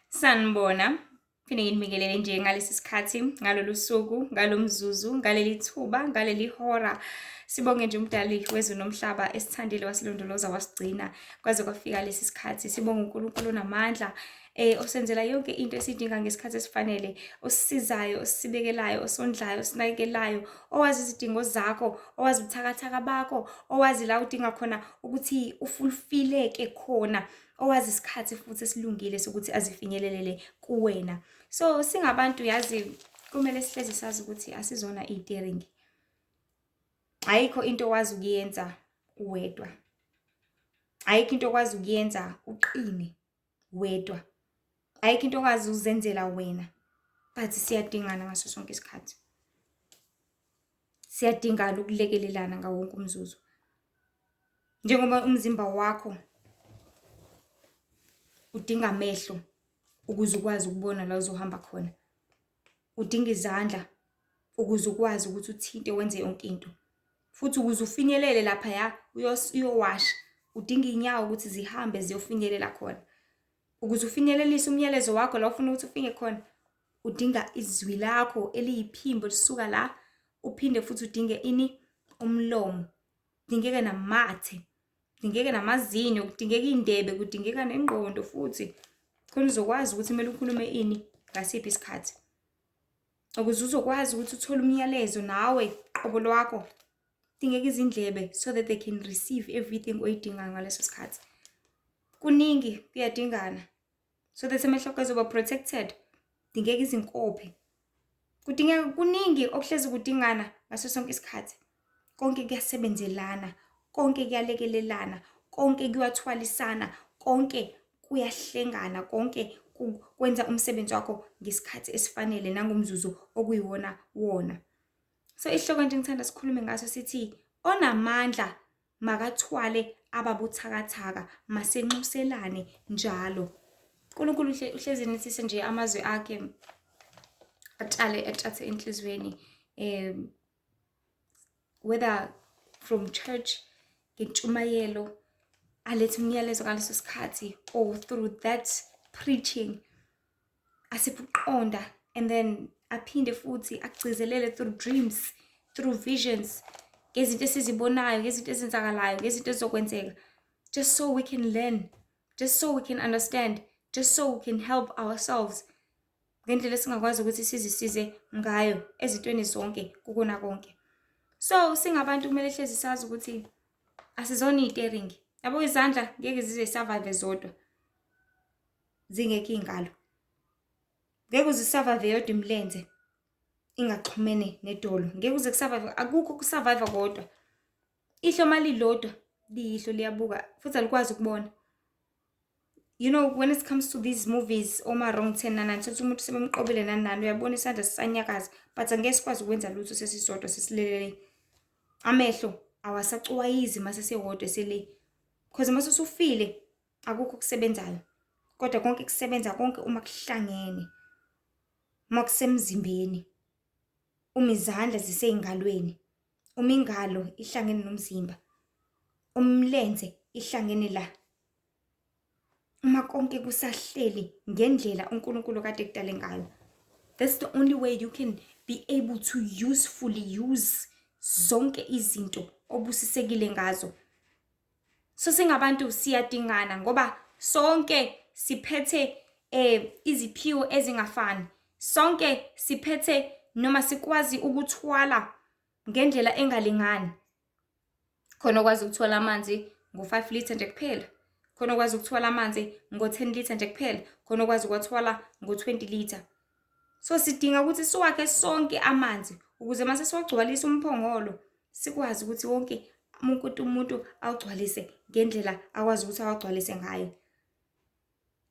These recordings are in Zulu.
Sanibona, phinde nginibikelele nje ngalesi sikhathi, ngalolu suku, ngalomzuzu, ngaleli thuba, ngaleli hora. Sibonge nje umdali wezwe nomhlaba esithandile wasilondoloza wasigcina kwaze kwafika lesi sikhathi. Sibonge uNkulunkulu onamandla osenzela yonke into esiyidinga ngesikhathi esifanele, osisizayo, osibekelayo, osondlayo, osinakekelayo, owazi izidingo zakho, owazi ubuthakathaka bakho, owazi la udinga khona ukuthi ufulfileke khona, owazi isikhathi futhi esilungile sokuthi azifinyelelele kuwena. So singabantu yazi kumele sihlezi sazi ukuthi asizona iy'teringi. Ayikho into okwazi ukuyenza uwedwa. Ayikho into okwazi ukuyenza uqine wedwa. Ayikho into okwazi uzenzela wena. But siyadingana ngaso sonke isikhathi. Siyadingana ukulekelelana ngawo wonke umzuzu. Njengoba umzimba wakho udinga amehlo ukuze ukwazi ukubona la uzohamba khona. Udinga izandla ukuze ukwazi ukuthi uthinte wenze yonke into. Futhi ukuze ufinyelele laphaya uyowasha, udinga iy'nyawo ukuthi zihambe ziyofinyelela khona. Ukuze ufinyelelise umyalezo wakho la ufuna ukuthi ufike khona, udinga izwi lakho eliyiphimbo lisuka la, uphinde futhi udinge ini? Umlomo. Kudingeka namathe, kudingeka namazinyo, kudingeka iy'ndebe, kudingeka nengqondo futhi. Khona uzokwazi ukuthi kumele ukhulume ini ngasiphi isikhathi. Ukuze uzokwazi ukuthi uthole umyalezo nawe qobo lwakho, kudingeka izindlebe so that they can receive everything oyidingayo ngaleso sikhathi. Kuningi kuyadingana. So that amehlo akho azoba protected. Kudingeka izinkophe. Kudingeka kuningi okuhlezi kudingana ngaso sonke isikhathi. Konke kuyasebenzelana, konke kuyalekelelana, konke kuyathwalisana, konke kuyahlengana, konke kwenza umsebenzi wakho ngesikhathi esifanele nangomzuzu okuyiwona wona. So isihloko nje ngithanda sikhulume ngaso sithi onamandla makathwale ababuthakathaka masenxuselane njalo. uNkulunkulu uhlezi nithise nje amazwi akhe atshathe enhlizweni whether from church ngentshumayelo alethe umyalezo ngaleso sikhathi or through that preaching asiphe ukuqonda and then aphinde futhi agcizelele through dreams, through visions, ngezinto esizibonayo, ngezinto ezenzakalayo, ngezinto ezizokwenzeka, just so we can learn, just so we can understand, just so we can help ourselves ngendlela esingakwazi ukuthi sizisize ngayo ezintweni zonke kukona konke. So singabantu kumele hlezi sazi ukuthi asizona iy'teringi. Yabo izandla ngeke zize survive zodwa zingekho iy'ngalo. Ngeke uze usurvive yodwa imilenze ingaxhumene nedolo. Ngeke uze kusurvive, akukho ukusurvive kodwa. Ihlo malilodwa liyihlo liyabuka futhi alikwazi ukubona. You know, when it comes to these movies, oma wrong turn nanani, sokuthi umuntu sebemqobile nanani, uyabona isandla sisanyakaza, but angeke sikwazi ukwenza lutho sesisodwa sesilele. Amehlo awasacuwayizi mase sewodwa esele. Because mase usufile akukho kusebenzayo. Kodwa konke kusebenza konke uma kuhlangene. Uma kusemzimbeni. Uma izandla zisey'ngalweni. Uma ingalo ihlangene nomzimba. Umlenze ihlangene la. Uma konke kusahleli ngendlela uNkulunkulu kade ekudale ngayo. That's the only way you can be able to usefully use zonke izinto obusisekile ngazo. So singabantu siyadingana ngoba sonke siphethe iziphiwo ezingafani. Sonke siphethe noma sikwazi ukuthwala ngendlela engalingani. Khona okwazi ukuthwala amanzi ngo-5 litha nje kuphela. Khona okwazi ukuthwala amanzi ngo-10 litha nje kuphela. Khona okwazi ukuwathwala ngo-20 litha. So sidinga ukuthi siwakhe sonke amanzi ukuze mase siwagcwalisa umphongolo sikwazi ukuthi wonke umuntu awugcwalise ngendlela akwazi ukuthi awagcwalise ngayo.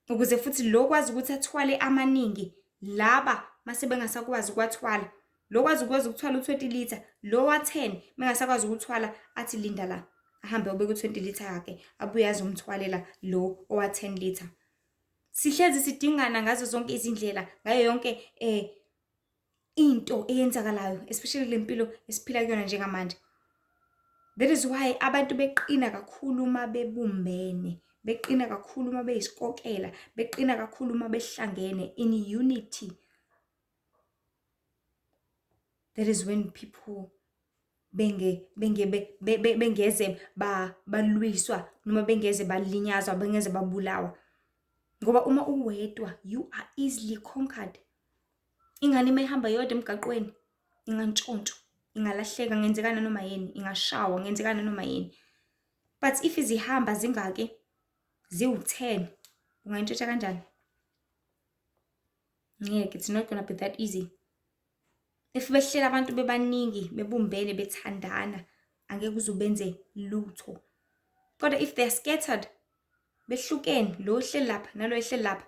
Ukuze futhi lo kwazi ukuthi athwale amaningi laba mase bengasakwazi ukwathwala. Lo kwazi ukuthwala u20 litha, lo wa10 mengasakwazi ukuthwala athi linda la. Ahambe ubeke u20 litha yakhe abuye azomthwalela lo owa10 litha. Sihlezi sidingana ngazo zonke izindlela ngayo yonke into eyenzakalayo especially lempilo esiphila kuyona njengamanje. That is why abantu beqina kakhulu uma bebumbene, beqina kakhulu uma beyisikokela, beqina kakhulu uma behlangene in unity. That is when people bengeze balwiswa noma bengeze balinyazwa, bengeze babulawa. Ngoba uma uwedwa, you are easily conquered. Ingane mayihamba yodwa emgaqweni, ingantshontsho, ingalahleka, ngenzekana noma yini, ingashawa, ngenzekana noma yini. But if izihamba zingake, ziwu-10, ungayintshontsha kanjani? Ngeke, it's not gonna be that easy. If behlela abantu bebaningi, bebumbene, bethandana, angeke uze benze lutho. Kodwa if they're scattered, behlukene, lo ohleli lapha nalo ohleli lapha,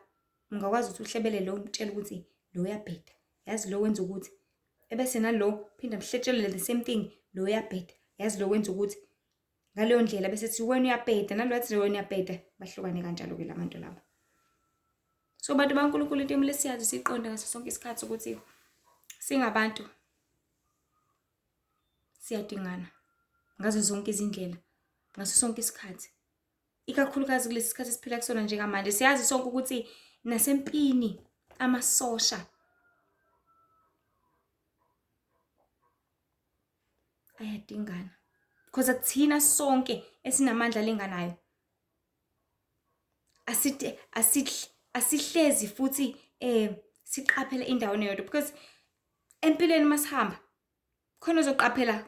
ungakwazi ukuthi uhlebele lo umtshela ukuthi lo uyabheda. Yazi lo wenza ukuthi. Ebese nalo phinda mhletshele the same thing, lo uyabheda. Yazi lo wenza ukuthi. Ngaleyo ndlela bese sithi wena uyabheda nalo wathi wena uyabheda, bahlukane kanjalo ke labantu laba. So bantu baNkulunkulu into emele siyazi siqonda ngaso sonke isikhathi ukuthi singabantu siyadingana ngazo zonke izindlela, ngaso sonke isikhathi. Ikakhulukazi kulesi sikhathi esiphila kusona njengamanje, siyazi sonke ukuthi nasempini amasosha ayadingana. Because akuthina sonke esinamandla lenganayo. Asihlezi futhi siqaphele indawo eyodwa, because empilweni masihamba khona uzoqaphela,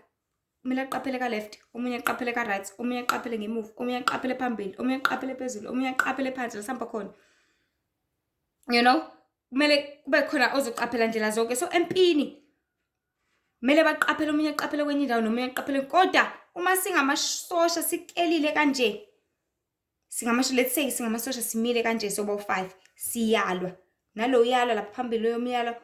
kumele aqaphele ka left, omunye aqaphele ka right, omunye aqaphele ngemuva, omunye aqaphele phambili, omunye aqaphele phezulu, omunye aqaphele phansi la sihamba khona. You know, kumele kube khona ozoqaphela ndlela zonke. So empini kumele baqaphele, omunye aqaphele kwenye indawo nomunye aqaphele. Kodwa uma singamasosha sikelile kanje, let's say singamasosha simile kanje sobo 5, siyalwa nalo uyalwa lapha phambili, lo umyalwa.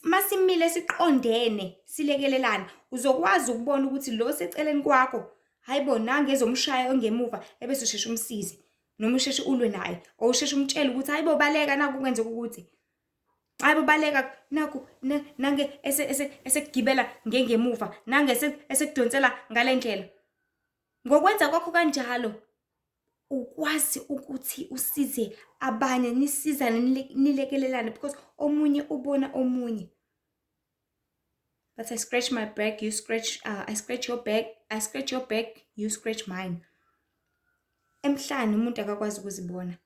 Masimile siqondene, silekelelana, uzokwazi ukubona ukuthi lo seceleni kwakho, hayibo nange ezomshaya ongemuva, ebese usheshe umsize noma usheshe ulwe naye, or usheshe umtshele ukuthi hayibo baleka naku kwenzeka ukuthi. Hayibo baleka naku nange esekugibela ngemuva, nange esekudonsela ngale ndlela. Ngokwenza kwakho kanjalo ukwazi ukuthi usize abanye, nisizane, nilekelelane, because omunye ubona omunye. But I scratch my back, you scratch, I scratch your back, I scratch your back, you scratch mine. Emhlanje umuntu akakwazi ukuzibona,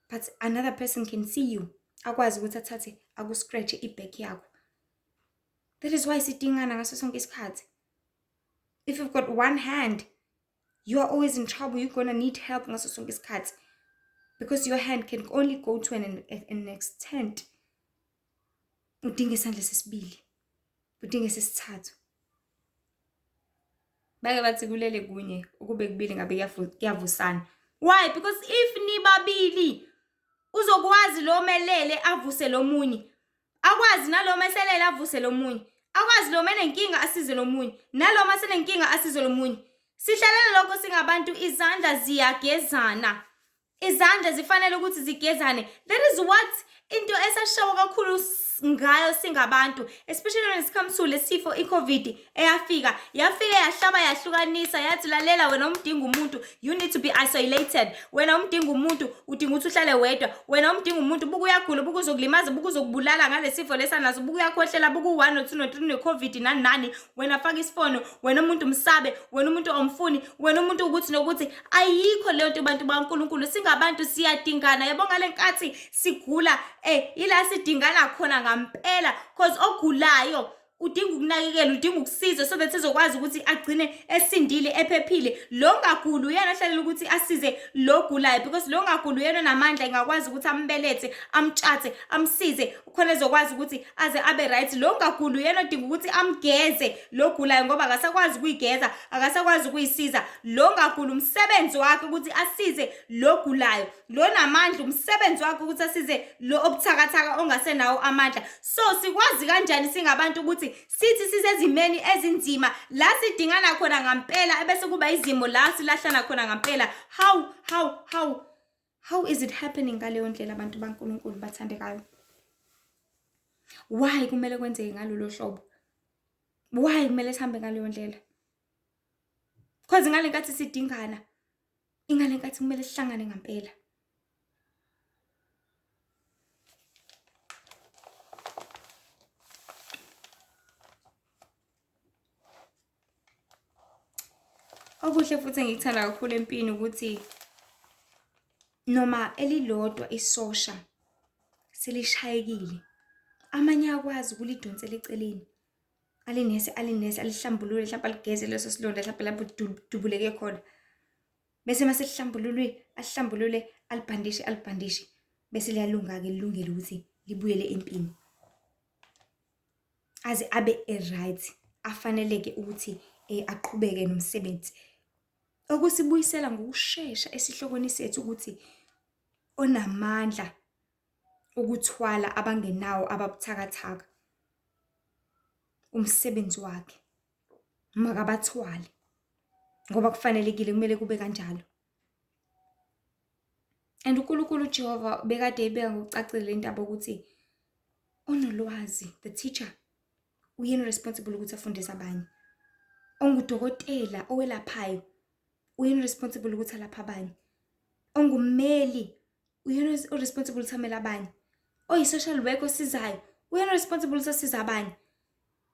but another person can see you, akwazi ukuthi athathe akuscratch iback yakho. That is why sidingana ngaso sonke isikhathi. If you've got one hand, you are always in trouble, you're gonna need help ngaso sonke isikhathi, because your hand can only go to an extent. Udinga isandla sesibili, udinga sesithathu. Bake bathi kulele kunye ukube kubili ngabe kuyavusana. Why? Because if nibabili uzokwazi lo melele avuse lo munye, akwazi nalo meselele avuse lo munye, akwazi lo menenkinga asize lo munye, nalo masenenkinga asize lo munye. Sihlalele lokho singabantu, izandla ziyagezana, izandla zifanele ukuthi zigezane. That is what into esashawa kakhulu ngayo singabantu, especially when it comes to lesifo iCovid yafika yahlaba yahlukanisa, yathi lalela wena umdinga umuntu, you need to be isolated. Wena umdinga umuntu udinga ukuthi uhlale wedwa, wena umdinga umuntu buku uyagula, buku uzokulimaza, buku uzokubulala ngale sifo lesanazo, buku uyakhohlela, buku 1 no 2 no 3 neCovid nani, wena faka isifono, wena umuntu msabe, wena umuntu omfuni, wena umuntu ukuthi nokuthi. Ayikho leyo nto bantu baNkulunkulu, singabantu siyadingana. Yabo ngale nkathi sigula ila sidingana khona ngampela, because ogulayo udinga ukunakekela, udinga ukusiza, so that ezokwazi ukuthi agcine esindile, ephephile. Lo ngagula uyena ahlalela ukuthi asize lo gulayo, because lo ngagula uyena namandla engakwazi ukuthi ambelethe, amtshathe, amsize khona ezokwazi ukuthi aze abe right. Lo ngagula uyena odinga ukuthi amgeze lo gulayo, ngoba akasakwazi ukuyigeza, akasakwazi ukuyisiza. Lo ngagula umsebenzi wakhe ukuthi asize lo gulayo, lo namandla umsebenzi wakhe ukuthi asize lo obuthakathaka ongasenawo amandla. So sikwazi kanjani singabantu ukuthi sithi sisezimeni ezinzima la sidingana khona ngampela, ebese kuba izimo la silahlana khona ngampela? How is it happening ngaleyo ndlela abantu baNkulunkulu bathandekayo? Why kumele kwenzeke ngalolu hlobo? Why kumele sihambe ngaleyo ndlela? Because ngale nkathi sidingana, ingane nkathi kumele sihlangane ngempela. Okuhle futhi engikuthanda kakhulu empini ukuthi noma elilodwa isosha selishayekile, amanye akwazi ukulidonsela eceleni. Alinese alihlambulule, mhlawumbe aligeze leso silonda mhlawumbe lapho dubuleke khona. Bese mase alihlambulule, alibhandishe, bese liyalunga-ke lilungele ukuthi libuyele empini. Aze abe right, afaneleke ukuthi aqhubeke nomsebenzi. Okusibuyisela ngokushesha esihlokweni sethu ukuthi onamandla ukuthwala abangenawo ababuthakathaka. Umsebenzi wakhe makabathwale ngoba kufanelekile, kumele kube kanjalo. And uNkulunkulu Jehova bekade ebeka ngokucacile le ndaba ukuthi onolwazi, the teacher, uyena responsible ukuthi afundise abanye. Ongudokotela owelaphayo, uyena responsible ukuthi alapha abanye. Ongummeli, uyena responsible ukuthi amele abanye. Oyi-social worker osizayo, uyena responsible ukuthi asize abanye.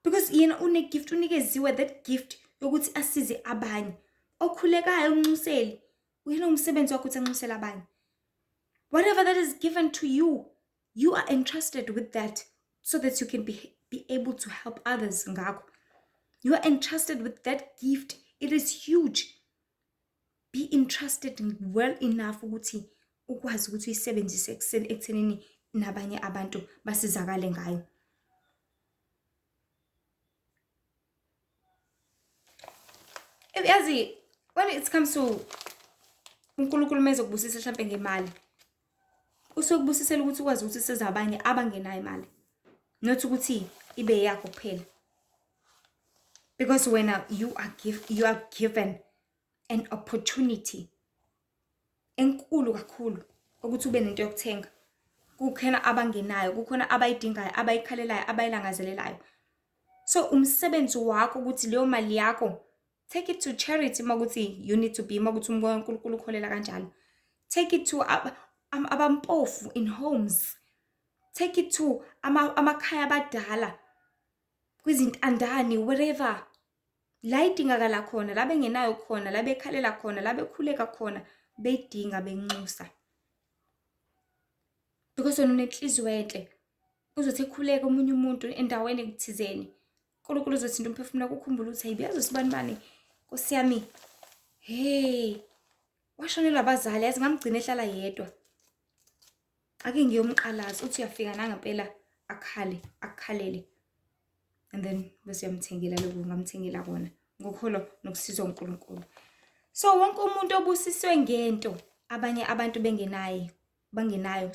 Because yena une-gift, unikeziwe that gift yokuthi asize abanye. Okhulekayo unxuseli, uyena umsebenzi wakho ukuthi anxusele abanye. Whatever that is given to you, you are entrusted with that so that you can be able to help others ngakho. You are entrusted with that gift. It is huge. Be entrusted well enough ukuthi ukwazi ukuthi uyisebenzise ekuthenini nabanye abantu basizakale ngayo. Yazi, when it comes to uNkulunkulu mezokubusisa mhlawumbe ngemali, usokubusisela ukuthi ukwazi ukuthi size abanye abangenayo imali, not ukuthi ibe yakho kuphela. Because when you are given an opportunity enkulu kakhulu ukuthi ube nento yokuthenga, kukhona abangenayo, kukhona abayidingayo, abayikhalelayo, abayilangazelelayo. So umsebenzi wakho ukuthi leyo mali yakho take it to charity makuthi you need to be, makuthi umoya kaNkulunkulu ukholela kanjalo. Take it to abampofu in homes. Take it to amakhaya abadala, kwizintandane, wherever. La idingakala khona, la bengenayo khona, la bekhalela khona, la bekhuleka khona, beyidinga benxusa. Because wena unenhliziyo enhle, uzothi ekhuleka omunye umuntu endaweni ekuthizeni, uNkulunkulu uzothinta umphefumulo wakho ukhumbule ukuthi hayi yazi sibani Nkosi yami, hey, washonelwa abazali, yazi ngamgcina ehlala yedwa. Ake ngiyomqalaza uthi uyafika nangempela akhalele. And then bese yamthengela lokho ngamthengela kona ngokuholwa nokusizwa uNkulunkulu. So wonke umuntu obusiswe ngento abanye abantu bangenayo,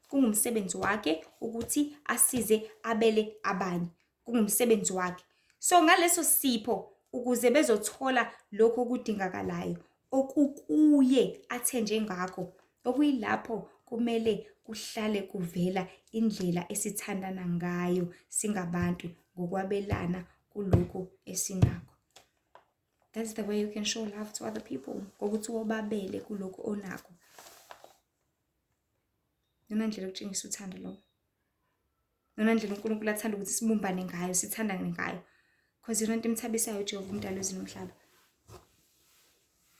kungumsebenzi wakhe ukuthi asize abele abanye. Kungumsebenzi wakhe. So ngaleso sipho ukuze bezothola lokho okudingakalayo okukuye athenje ngakho, okuyilapho kumele kuhlale kuvela indlela esithandana ngayo singabantu ngokwabelana kuloko esinakho. That's the way you can show love to other people, ngokuthi wobabele kuloko onakho. Nona ndlela yokutshengisa uthando lo. Nona ndlela uNkulunkulu athanda ukuthi sibumbane ngayo, sithandane ngayo. Because yona into imthabisayo uJehova umdali wezulu nomhlaba.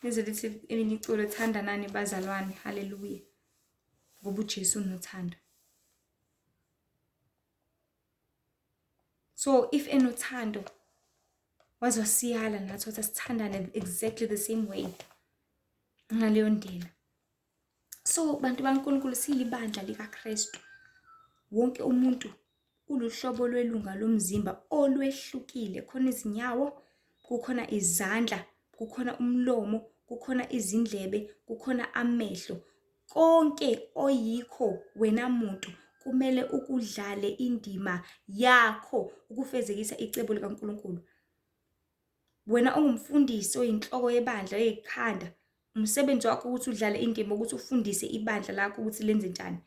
Lize lithi elinye iculo, thandanani bazalwane, haleluya. Ngoba uJesu unothando. So if enothando wazosiyala nathi ukuthi sithandane exactly the same way ngaleyo ndlela. So bantu baNkulunkulu silibandla likaKristu. Wonke umuntu uluhlobo lwelunga lomzimba olwehlukile. Khona izinyawo, kukhona izandla, kukhona umlomo, kukhona izindlebe, kukhona amehlo. Konke oyikho wena muntu kumele ukudlale indima yakho ukufezekisa icebo likaNkulunkulu. Wena ongumfundisi oyinhloko yebandla eyikhanda, umsebenzi wakho ukuthi udlale indima ukuthi ufundise ibandla lakho ukuthi lenze njani.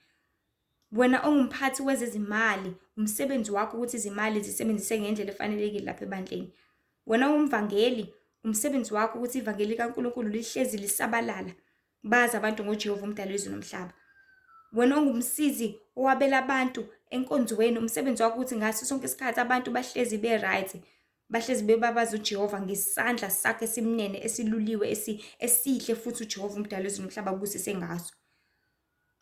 Wena ongumphathi wezezimali, umsebenzi wakho ukuthi izimali zisebenzise ngendlela efanelekile lapha ebandleni. Wena ungumvangeli, umsebenzi wakho ukuthi ivangeli kaNkulunkulu lihlezi lisabalala. bazi abantu ngoJehova umdali wezulu nomhlaba. Wena ongumsizi owabela abantu enkonzweni, umsebenzi wakho ukuthi ngaso sonke isikhathi abantu bahlezi be-right, bahlezi bebabaza uJehova ngesandla sakhe esimnene esiluliwe esihle futhi uJehova umdali wezulu nomhlaba abusise ngaso.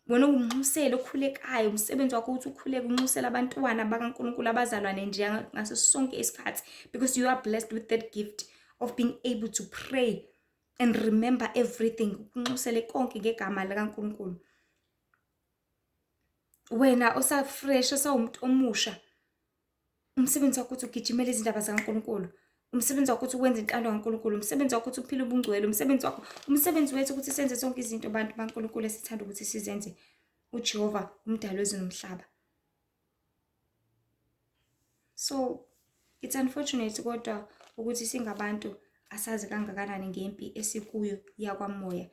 Wena ungumnxuseli okhulekayo, umsebenzi wakho ukuthi ukhuleke unxusela abantwana bakaNkulunkulu abazalwane nje ngaso sonke isikhathi, because you are blessed with that gift of being able to pray and remember everything, unxusele konke ngegama likaNkulunkulu. Wena osafresh, osawumuntu omusha, umsebenzi wakho ukuthi ugijimele izindaba zikaNkulunkulu, umsebenzi wakho ukuthi wenze intando kaNkulunkulu, umsebenzi wakho ukuthi uphile ubungcwele, umsebenzi wethu ukuthi senze zonke izinto abantu baNkulunkulu esithanda ukuthi sizenze uJehova umdali wezulu nomhlaba. So it's unfortunate kodwa ukuthi singabantu asazi kangakanani ngempi esikuyo yakwamoya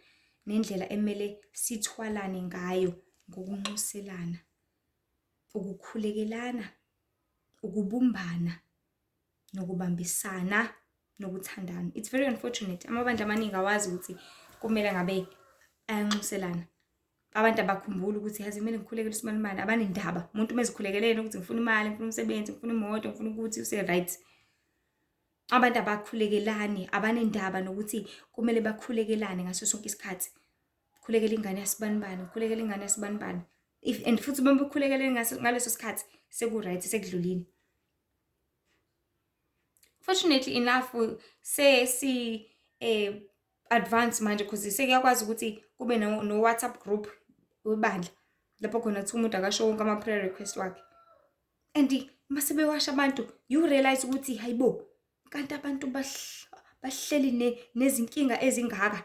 nendlela emele sithwalane ngayo ngokunxuselana, ukukhulekelana, ukubumbana, nokubambisana, nokuthandana. It's very unfortunate. Amabandla amaningi awazi ukuthi kumele ngabe ayanxuselana. Abantu abakhumbula ukuthi yazi kumele ngikhulekele uSibanibani, abanendaba. Umuntu mezikhulekelene ukuthi ngifuna imali, ngifuna umsebenzi, ngifuna imoto, ngifuna ukuthi use-right. Abantu abakhulekelani, abanendaba nokuthi kumele bakhulekelane ngaso sonke isikhathi. Khulekela ingane yaSibanibani, khulekela ingane yaSibanibani. And futhi uma bekhulekele ngaleso sikhathi seku-right, sekudlulile. Fortunately enough si advance manje because sekuyakwazi ukuthi kube no WhatsApp group webandla lapho khona kuthi umuntu akasho wonke ama prayer request wakhe. And mase bewasha abantu, you realize ukuthi hayibo, kanti abantu bahleli nezinkinga ezingaka,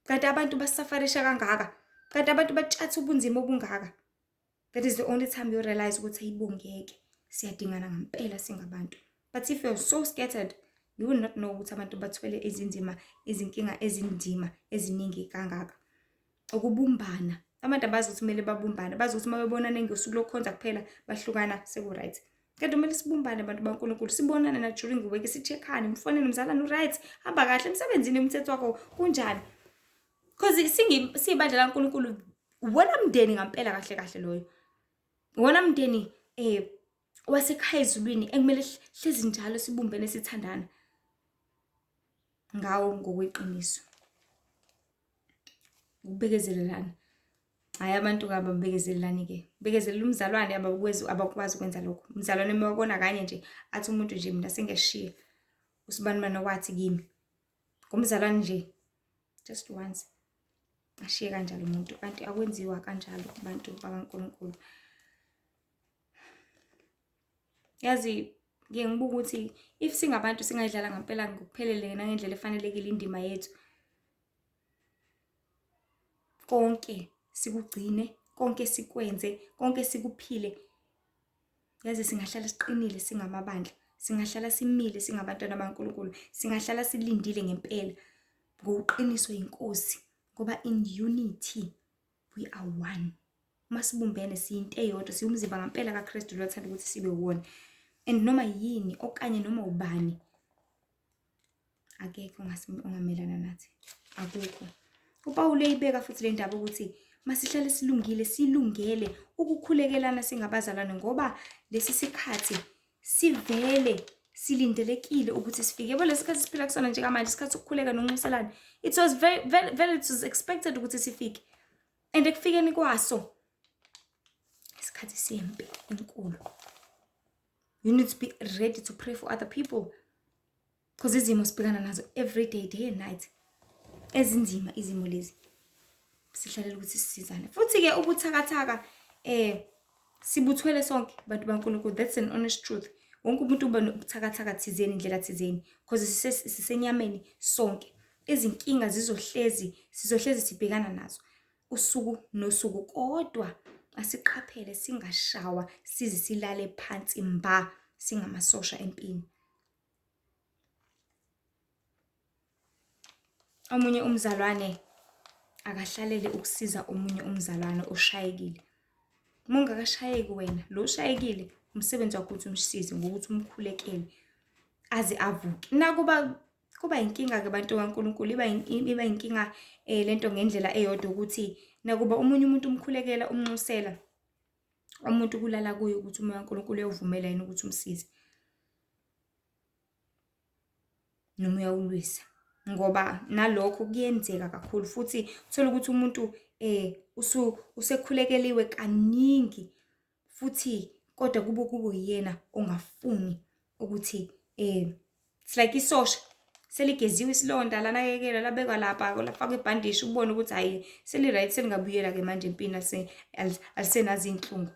kanti abantu basafarisha kangaka, kanti abantu batshatha ubunzima obungaka. That is the only time you realize ukuthi hayibo ngeke siyadingana ngempela singabantu. But if you're so scattered, you will not know ukuthi abantu bathwele izinkinga ezinzima eziningi kangaka. Ukubumbana, abantu abazi ukuthi kumele babumbane, bazi ukuthi uma bebonana ngosuku lokukhonza kuphela bahlukana seku-right. Kanti kumele sibumbane abantu baNkulunkulu, sibonane na during the week, sicheckane, mfonele mzalwane u-right, hamba kahle emsebenzini, umthetho wakho kunjani. Because siyibandla laNkulunkulu, wona mndeni ngempela kahle kahle loyo. Wona mndeni wasekhaya ezulwini ekumele hlezi njalo sibumbene sithandana ngawo ngokweqiniso. Ukubekezelelana. Hayi abantu ngaba bekezelelani ke. Bekezelela umzalwane abakwazi ukwenza lokho. Umzalwane mewabona kanye nje athi umuntu nje mina sengeshiya. uSibanibani wathi kimi. Ngomzalwane nje just once. Ashiye kanjalo umuntu, kanti akwenziwa kanjalo kubantu bakaNkulunkulu. Yazi ngeke ngibuka ukuthi if singabantu singayidlala ngempela ngokuphelele nangendlela efanelekile indima yethu, konke sikugcine, konke sikwenze, konke sikuphile, yazi singahlala siqinile singamabandla, singahlala simile singabantwana baNkulunkulu, singahlala silindile ngempela ngokuqiniswa inkosi, ngoba in unity we are one. Masibumbene siyinto eyodwa, siyumzimba ngempela kaKristu lo athanda ukuthi sibe wona. And noma yini okanye noma ubani akekho ongamelana nathi, akukho. uPawulu uyibeka futhi le ndaba ukuthi masihlale silungile, silungele ukukhulekelana singabazalwane, ngoba lesi sikhathi sivele silindelekile ukuthi sifike. Yebo lesi sikhathi siphila kusona njengamanje, isikhathi sokukhuleka nonxuselana, it was very it was expected ukuthi sifike. And ekufikeni kwaso isikhathi sempi enkulu. You need to be ready to pray for other people, because izimo sibhekana nazo every day and night. Ezinzima izimo lezi. Sihlalela ukuthi sisizane. Futhi ke ubuthakathaka sibuthwele sonke abantu baNkulunkulu. That's an honest truth. Wonke umuntu uba nobuthakathaka thizeni, indlela thizeni, because sisenyameni sonke. Izinkinga sizohlezi sibhekana nazo usuku nosuku, kodwa asiqaphele singashawa size silale phansi mba singamasosha empini. Omunye umzalwane akahlalele ukusiza omunye umzalwane oshayekile. Uma ungakashayeki wena, lo oshayekile umsebenzi wakho ukuthi umsize ngokuthi umkhulekele aze avuke. Nakuba kuba inkinga ke bantu kaNkulunkulu, iba inkinga lento ngendlela eyodwa ukuthi nakuba omunye umuntu umkhulekela umnxusela, umuntu kulala kuye ukuthi umoya kaNkulunkulu uyawuvumela yini ukuthi umsize noma uyawulwisa. Ngoba nalokho kuyenzeka kakhulu futhi uthola ukuthi umuntu usekhulekeliwe kaningi futhi kodwa kube uyena ongafuni ukuthi it's like isosha seligeziwe isilonda lanakekelwa labekwa lapha lafakwa ibhandishi ubone ukuthi hayi seli-right selingabuyela ke manje empini alisenazo iy'nhlungu.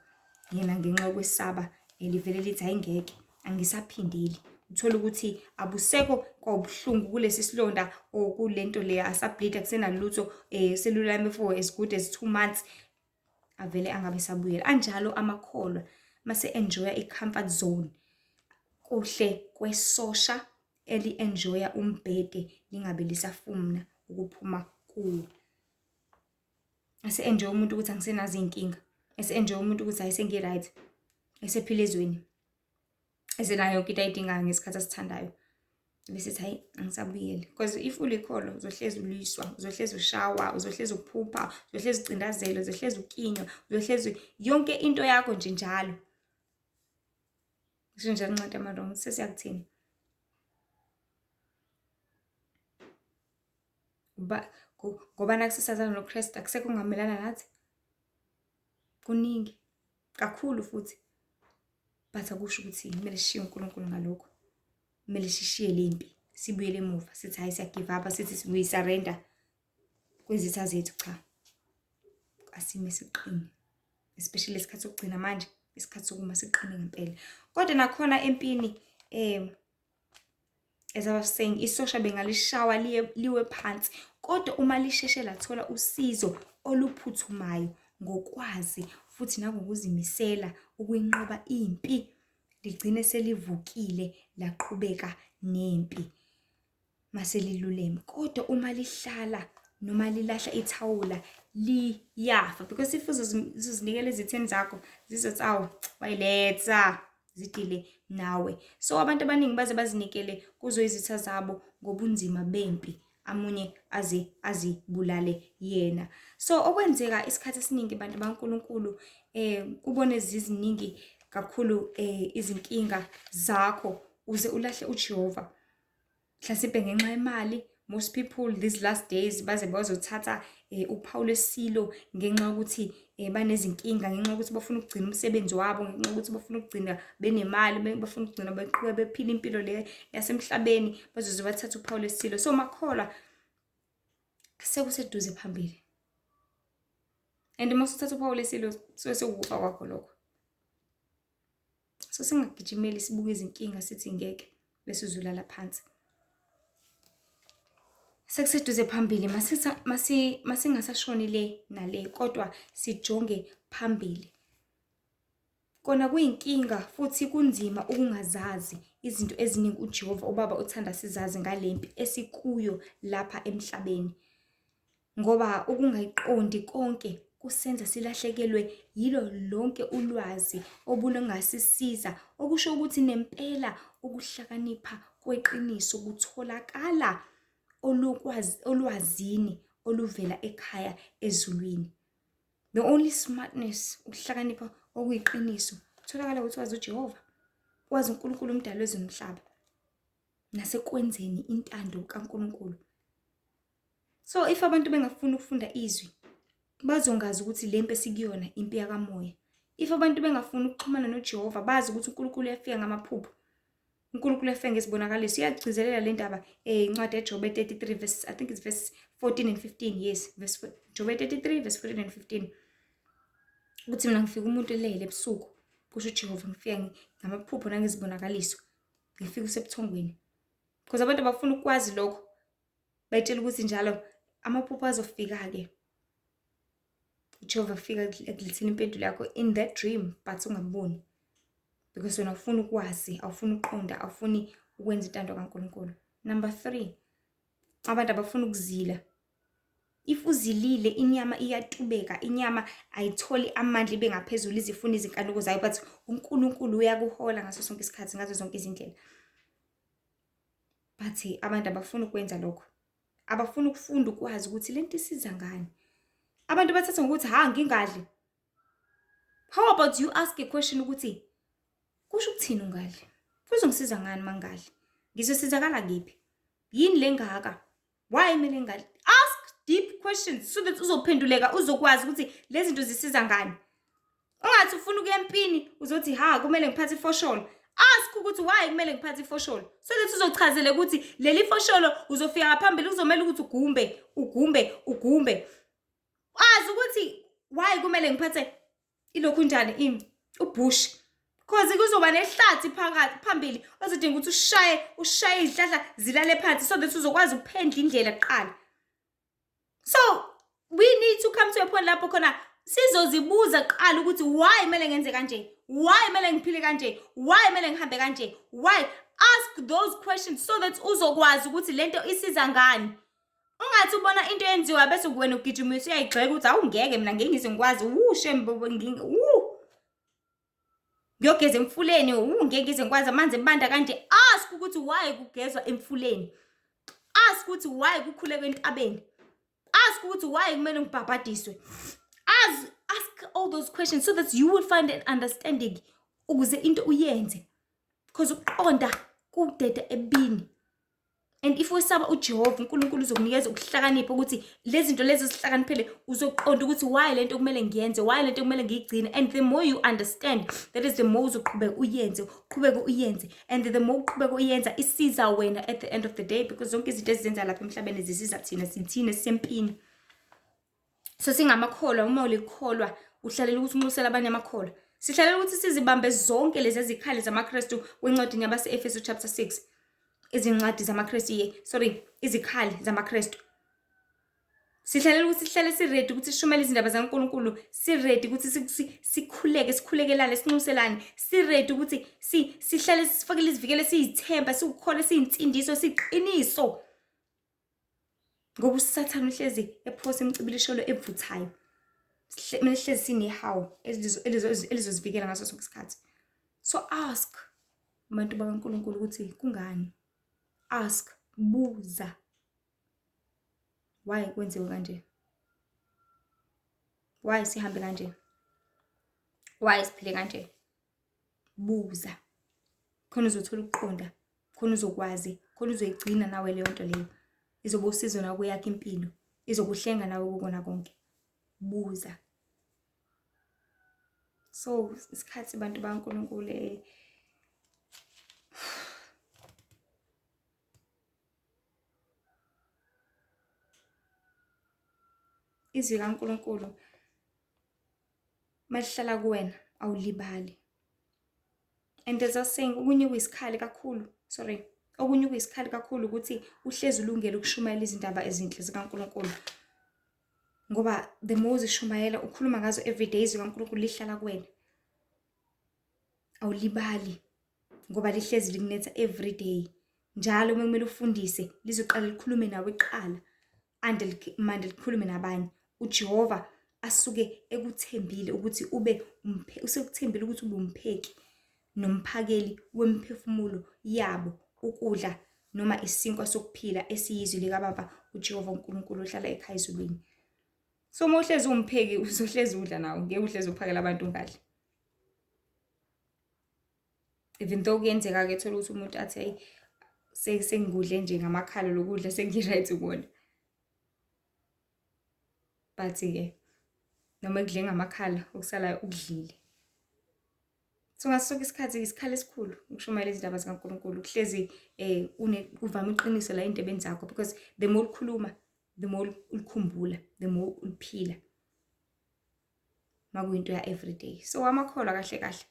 Yena ngenxa yokwesaba livele lithi hayi ngeke angisaphindeli. Uthola ukuthi abusekho kwawubuhlungu kulesi silonda or kulento le asableed akusenalutho selulame for as good as 2 months avele angabe sabuyela. Anjalo amakholwa mase enjoya i-comfort zone kuhle kwesosha eli-enjoya umbhede lingabe lisafuna ukuphuma kuwo. Ase enjoy umuntu ukuthi angisenazo iy'nkinga, ese enjoy umuntu ukuthi hayi sengi-right, esephila ezweni, esenayo yonke into ayidingayo ngesikhathi asithandayo. Bese ethi hayi angisabuyeli, because if ulikholo uzohlezi uliswa, uzohlezi ushawa, uzohlezi uphupha, uzohlezi ucindazelo, uzohlezi ukinywa, uzohlezi yonke into yakho nje njalo. Ngisho njalo Ncwadi yamaRoma sesiyakuthini? Ngoba nakusisazana noKristu akusekho okungamelana nathi. Kuningi kakhulu futhi, but akusho ukuthi kumele sishiye uNkulunkulu ngalokho. Kumele sishiye lempi sibuyele emuva sithi hayi siyagive up, sithi we-surrender kwizitha zethu. Cha, asime siqine, especially isikhathi sokugcina manje, isikhathi sokuma siqine ngempela. Kodwa nakhona empini as I was saying, isosha bengalishawa liwe phansi, kodwa uma lisheshe lathola usizo oluphuthumayo ngokwazi futhi nangokuzimisela ukuyinqoba impi, ligcine selivukile laqhubeka nempi mase liluleme. Kodwa uma lihlala noma lilahla ithawula liyafa, because if uzozinikela ezitheni zakho zizothi awu wayiletha zidile nawe. So abantu abaningi baze bazinikele kuzo izitha zabo ngobunzima bempi, amunye azibulale yena. So okwenzeka isikhathi esiningi bantu baNkulunkulu ubone ziziningi kakhulu izinkinga zakho uze ulahle uJehova. Mhlasimpe ngenxa yemali, most people these last days baze bazothatha uPaul Silo ngenxa yokuthi banezinkinga, ngenxa yokuthi bafuna ukugcina umsebenzi wabo, ngenxa yokuthi bafuna ukugcina benemali, bafuna ukugcina beqhubeka bephila impilo le yasemhlabeni, bazoze bathatha uPaul Silo. So makholwa sekuseduze phambili, and uma usuthatha uPaul Silo sekufa kwakho lokho. So singagijimeli sibuke izinkinga sithi ngeke bese uzulala phansi. Sekuseduze phambili masingasashoni le nale, kodwa sijonge phambili. Kona kuyinkinga futhi kunzima ukungazazi izinto eziningi uJehova ubaba uthanda sizazi ngalempi esikuyo lapha emhlabeni, ngoba ukungayiqondi konke kusenza silahlekelwe yilo lonke ulwazi obulungasisiza, okusho ukuthi nempela ukuhlakanipha kweqiniso kutholakala olwazini oluvela ekhaya ezulwini. The only smartness, ukuhlakanipha okuyiqiniso, kutholakala ukuthi wazi uJehova, wazi uNkulunkulu umdali wezulu nomhlaba, nasekwenzeni intando kaNkulunkulu. So if abantu bengafuni ukufunda izwi, bazongazi ukuthi lempi esikuyona impi yakamoya. If abantu bengafuni ukuxhumana noJehova, bazi ukuthi uNkulunkulu uyafika ngamaphupho, uNkulunkulu uyafika ngesibonakaliso. Iyagcizelela le ndaba incwadi yaJobe 33 verse, I think it's verse 14 and 15. Yes, Jobe 33 verse 14 and 15. Ukuthi mina ngifika umuntu elele ebusuku, kusho uJehova, ngifika ngamaphupho nangezibonakaliso, ngifika usebuthongweni. Because abantu abafuna ukwazi lokho, bayitshela ukuthi njalo amaphupho azofika-ke. uJehova afika ekuletheni impendulo yakho in that dream, but ungaboni, because wena ufuna ukwazi, awufuni uqonda, awufuni ukwenza intando kaNkulunkulu. Number 3, abantu abafuna ukuzila. If uzilile, inyama iyatubeka, inyama ayitholi amandla ibe ngaphezulu izifuna izinkanuko zayo, but uNkulunkulu uyakuhola ngaso sonke isikhathi, ngazo zonke izindlela. but abantu abafuna ukwenza lokho. Abafuna ukufunda ukwazi ukuthi lento isiza ngani. Abantu bathatha ngokuthi ngingadli. How about you ask a question ukuthi kusho ukuthini ungadli? Kuzongisiza ngani mangadli? Ngizosizakala kephi? Yini lengaka? Why kumele ngadli? Ask deep questions so that uzophenduleka, uzokwazi ukuthi lezi zinto zisiza ngani. Ungathi ufuna ukuya empini uzothi kumele ngiphathe ifosholo. Ask ukuthi why kumele ngiphathe ifosholo. So that uzochazele ukuthi leli fosholo uzofika ngaphambili kuzomela ukuthi ugumbe. Azi ukuthi why kumele ngiphathe ilokhu njani ubush. Because kuzoba nehlathi phambili ozodinga ukuthi ushaye izihlahla zilale phansi so that uzokwazi ukuphendla indlela kuqala. So we need to come to a point lapho khona sizozibuza kuqala ukuthi why kumele ngenze kanje? Why kumele ngiphile kanje? Why kumele ngihambe kanje? Why? Ask those questions so that uzokwazi ukuthi lento isiza ngani. Ungathi ubona into yenziwa bese kuwena ugijimisa uyayigxeka ukuthi awungeke mina ngeke ngize ngikwazi shembe ngiyogeza emfuleni ngeke ngize ngikwazi amanzi ebanda kanje. Ask ukuthi why kugezwa emfuleni. Ask ukuthi why kukhuleka entabeni. Ask ukuthi why kumele ngibhabhadiswe. Ask all those questions so that you will find an understanding ukuze into uyenze. Because uqonda kudeda ebini. And if wesaba uJehova uNkulunkulu uzokunikeza ukuhlakanipha ukuthi lezi zinto lezi zihlakaniphele uzoqonda ukuthi why lento kumele ngiyenze, why lento kumele ngiyigcine. And the more you understand, that is the more uzoqhubeka uyenze. And the more uqhubeka uyenza isiza wena at the end of the day, because zonke izinto ezizenza lapha emhlabeni zisiza thina sisempini. So singamakholwa, uma ulikholwa uhlalela ukuthi umulusela abanye amakholwa. Sihlalela ukuthi sizibambe zonke lezi zikhali zamaKristu kwencwadi yabase Efesu chapter 6. Izincwadi zamaKristu izikhali zamaKristu. Sihlalela ukuthi sihlale siready ukuthi sishumele izindaba zaNkulunkulu, siready ukuthi sikhulekelane, sinxuselane, siready ukuthi sihlale sifakele izivikele siyithemba, sikukhole siyinsindiso, siqiniso. Ngoba uSathane uhlezi ephosa imicibilisholo evuthayo. Mina hlezi sinehawu elizozivikela ngaso sonke isikhathi. So ask abantu bakaNkulunkulu ukuthi kungani? Ask, buza. Why kwenziwe kanje? Why sihambe kanje? Why siphile kanje? Buza. Khona uzothola ukuqonda, khona uzokwazi, khona uzoyigcina nawe leyo nto leyo. Izoba usizo nawe yakhe impilo, izokuhlenga nawe kokona konke. Buza. So isikhathi abantu bakaNkulunkulu izwi kaNkulunkulu malihlala kuwena awulibali. And as I was saying, okunye kuyisikhali kakhulu ukuthi uhlezi ulungele ukushumayela izindaba ezinhle zikaNkulunkulu. Ngoba the more uzishumayela ukhuluma ngazo every day, izwi kaNkulunkulu lihlala kuwena. Awulibali ngoba lihlezi likunetha every day. Njalo uma kumele ufundise lizoqala likhulume nawe kuqala manje likhulume nabanye. uJehova asuke ekuthembile ukuthi usekuthembile ukuthi ube umpheki nomphakeli wemphefumulo yabo, ukudla noma isinkwa sokuphila esiyizwi likaBaba uJehova uNkulunkulu ohlala ekhaya ezulwini. So uma uhlezi umpheki uzohlezi udla nawe, ngeke uhlezi uphakela abantu ungadli. Even though kuyenzeka ke thola ukuthi umuntu athi sengikudle nje ngamakhala lokudla sengiright ukona. But ke noma ekudle ngamakhala okusalayo ukudlile. So ngaso isikhathi isikhali esikhulu ukushumayela izindaba zikaNkulunkulu, kuhlezi uvama iqiniso la endebeni zakho, because the more ukhuluma, the more ulikhumbula, the more uliphila. Makuyinto ya everyday. So amakholwa kahle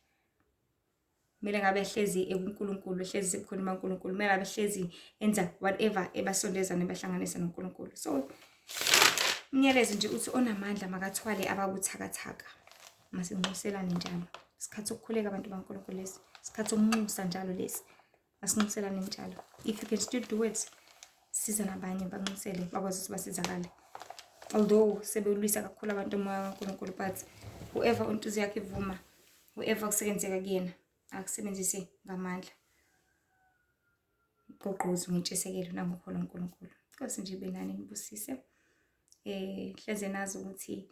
kumele ngabe hlezi ekuNkulunkulu, hlezi sebukhona uNkulunkulu, kumele ngabe hlezi enza whatever ebasondeza nebahlanganisa noNkulunkulu. So umyalezo nje uthi onamandla makathwale ababuthakathaka. Masinxuselane njalo. Isikhathi sokukhuleka abantu baNkulunkulu lesi, isikhathi sokumunca njalo lesi. Masinxuselane njalo. If you can still do it, siza nabanye banxusele bakwazi ukuthi basizakale. Although sebelwisa kakhulu abantu moya kaNkulunkulu, but whoever untuzi yakhe ivuma, whoever kusebenzeka kuyena akusebenzise ngamandla. gqogqozi ngentshisekelo nangokholo uNkulunkulu. Inkosi nje ibe nani nibusise. Hleze nazi ukuthi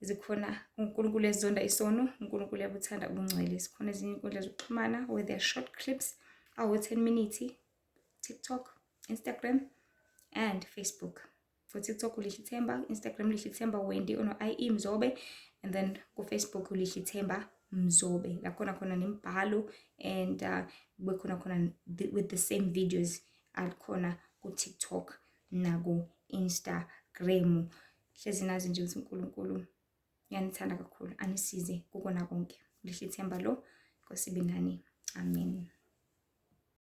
zikhona uNkulunkulu ezonda isono, uNkulunkulu uyabuthanda ubungcwele. Sikhona ezinye inkundla zokuxhumana where there are short clips, 10 minutes, TikTok, Instagram and Facebook. For TikTok uLihlithemba, Instagram Lihlithemba Wendy IE Mzobe, and then ku Facebook uLihlithemba Mzobe. La khona nemibhalo and bekhona with the same videos alikhona ku TikTok naku Instagram. Hlezi nazi nje ukuthi uNkulunkulu uyanithanda kakhulu, anisize kukona konke. Lihlithemba lo, Nkosi ibe nani. Amen.